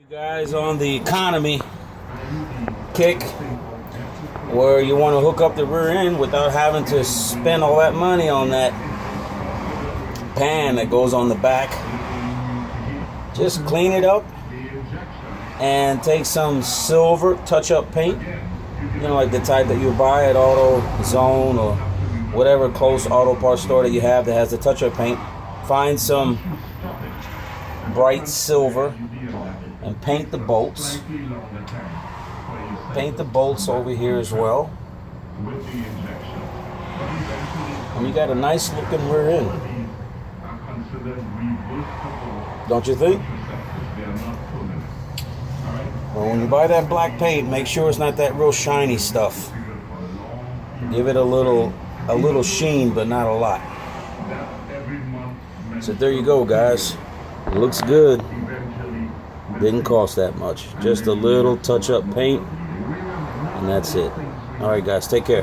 You guys on the economy kick where you want to hook up the rear end without having to spend all that money on that pan that goes on the back. Just clean it up and take some silver touch-up paint, you know, like the type that you buy at AutoZone or whatever close auto parts store that you have that has the touch-up paint. Find some bright silver and paint the bolts. Paint the bolts over here as well. And you got a nice looking rear end, don't you think? Well, when you buy that black paint, make sure it's not that real shiny stuff. Give it a little sheen, but not a lot. So there you go, guys. It looks good. Didn't cost that much. Just a little touch-up paint, and that's it. All right, guys, take care.